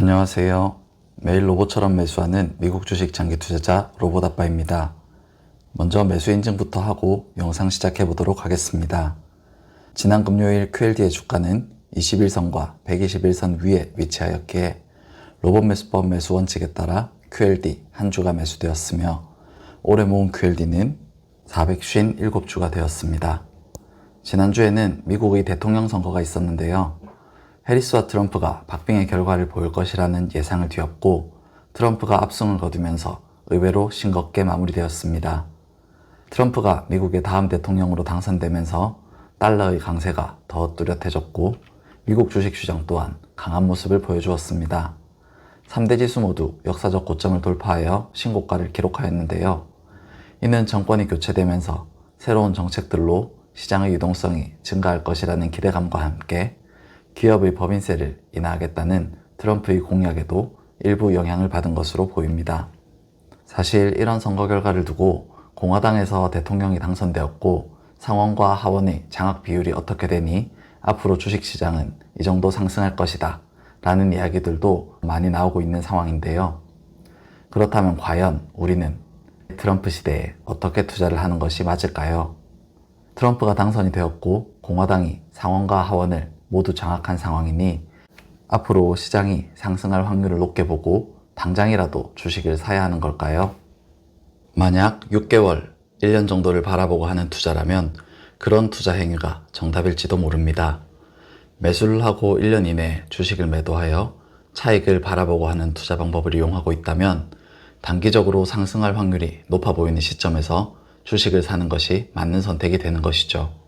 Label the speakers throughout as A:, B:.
A: 안녕하세요. 매일 로봇처럼 매수하는 미국 주식 장기 투자자 로봇아빠입니다. 먼저 매수 인증부터 하고 영상 시작해 보도록 하겠습니다. 지난 금요일 QLD의 주가는 21선과 121선 위에 위치하였기에 로봇 매수법 매수 원칙에 따라 QLD 한 주가 매수되었으며 올해 모은 QLD는 457주가 되었습니다. 지난주에는 미국의 대통령 선거가 있었는데요. 해리스와 트럼프가 박빙의 결과를 보일 것이라는 예상을 뒤엎고 트럼프가 압승을 거두면서 의외로 싱겁게 마무리되었습니다. 트럼프가 미국의 다음 대통령으로 당선되면서 달러의 강세가 더 뚜렷해졌고 미국 주식시장 또한 강한 모습을 보여주었습니다. 3대 지수 모두 역사적 고점을 돌파하여 신고가를 기록하였는데요. 이는 정권이 교체되면서 새로운 정책들로 시장의 유동성이 증가할 것이라는 기대감과 함께 기업의 법인세를 인하하겠다는 트럼프의 공약에도 일부 영향을 받은 것으로 보입니다. 사실 이런 선거 결과를 두고 공화당에서 대통령이 당선되었고 상원과 하원의 장악 비율이 어떻게 되니 앞으로 주식시장은 이 정도 상승할 것이다 라는 이야기들도 많이 나오고 있는 상황인데요. 그렇다면 과연 우리는 트럼프 시대에 어떻게 투자를 하는 것이 맞을까요? 트럼프가 당선이 되었고 공화당이 상원과 하원을 모두 장악한 상황이니 앞으로 시장이 상승할 확률을 높게 보고 당장이라도 주식을 사야 하는 걸까요? 만약 6개월, 1년 정도를 바라보고 하는 투자라면 그런 투자 행위가 정답일지도 모릅니다. 매수를 하고 1년 이내에 주식을 매도하여 차익을 바라보고 하는 투자 방법을 이용하고 있다면 단기적으로 상승할 확률이 높아 보이는 시점에서 주식을 사는 것이 맞는 선택이 되는 것이죠.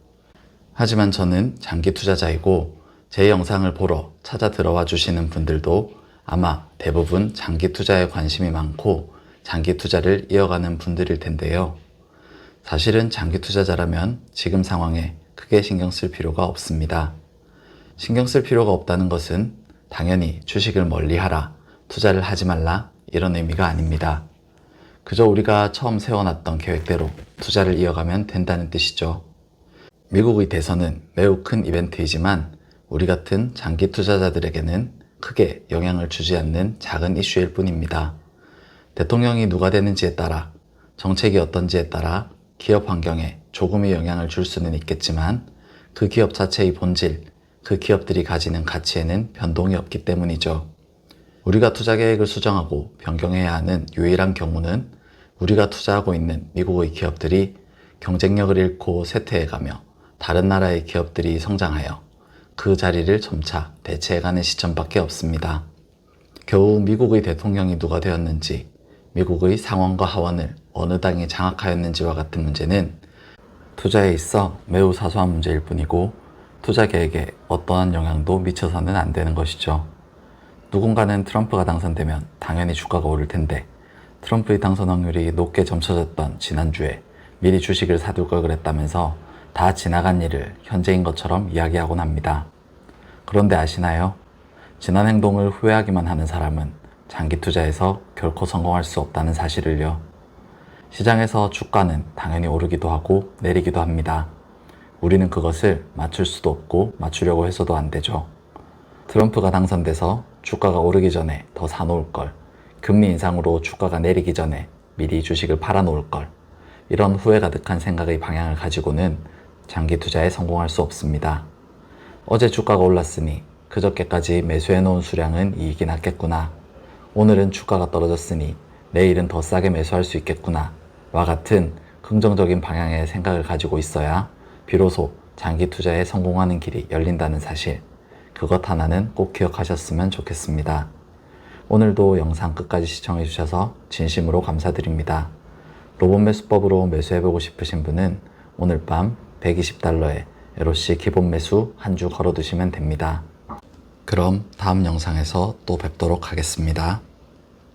A: 하지만 저는 장기 투자자이고 제 영상을 보러 찾아 들어와 주시는 분들도 아마 대부분 장기 투자에 관심이 많고 장기 투자를 이어가는 분들일 텐데요. 사실은 장기 투자자라면 지금 상황에 크게 신경 쓸 필요가 없습니다. 신경 쓸 필요가 없다는 것은 당연히 주식을 멀리하라, 투자를 하지 말라 이런 의미가 아닙니다. 그저 우리가 처음 세워놨던 계획대로 투자를 이어가면 된다는 뜻이죠. 미국의 대선은 매우 큰 이벤트이지만 우리 같은 장기 투자자들에게는 크게 영향을 주지 않는 작은 이슈일 뿐입니다. 대통령이 누가 되는지에 따라, 정책이 어떤지에 따라 기업 환경에 조금의 영향을 줄 수는 있겠지만 그 기업 자체의 본질, 그 기업들이 가지는 가치에는 변동이 없기 때문이죠. 우리가 투자 계획을 수정하고 변경해야 하는 유일한 경우는 우리가 투자하고 있는 미국의 기업들이 경쟁력을 잃고 쇠퇴해가며 다른 나라의 기업들이 성장하여 그 자리를 점차 대체해가는 시점밖에 없습니다. 겨우 미국의 대통령이 누가 되었는지, 미국의 상원과 하원을 어느 당이 장악하였는지와 같은 문제는 투자에 있어 매우 사소한 문제일 뿐이고 투자 계획에 어떠한 영향도 미쳐서는 안 되는 것이죠. 누군가는 트럼프가 당선되면 당연히 주가가 오를 텐데 트럼프의 당선 확률이 높게 점쳐졌던 지난주에 미리 주식을 사둘 걸 그랬다면서 다 지나간 일을 현재인 것처럼 이야기하곤 합니다. 그런데 아시나요? 지난 행동을 후회하기만 하는 사람은 장기 투자에서 결코 성공할 수 없다는 사실을요. 시장에서 주가는 당연히 오르기도 하고 내리기도 합니다. 우리는 그것을 맞출 수도 없고 맞추려고 해서도 안 되죠. 트럼프가 당선돼서 주가가 오르기 전에 더 사놓을 걸, 금리 인상으로 주가가 내리기 전에 미리 주식을 팔아놓을 걸, 이런 후회 가득한 생각의 방향을 가지고는 장기 투자에 성공할 수 없습니다. 어제 주가가 올랐으니 그저께까지 매수해놓은 수량은 이익이 났겠구나. 오늘은 주가가 떨어졌으니 내일은 더 싸게 매수할 수 있겠구나. 와 같은 긍정적인 방향의 생각을 가지고 있어야 비로소 장기 투자에 성공하는 길이 열린다는 사실, 그것 하나는 꼭 기억하셨으면 좋겠습니다. 오늘도 영상 끝까지 시청해주셔서 진심으로 감사드립니다. 로봇 매수법으로 매수해보고 싶으신 분은 오늘 밤 $120에 LOC 기본 매수 한 주 걸어두시면 됩니다. 그럼 다음 영상에서 또 뵙도록 하겠습니다.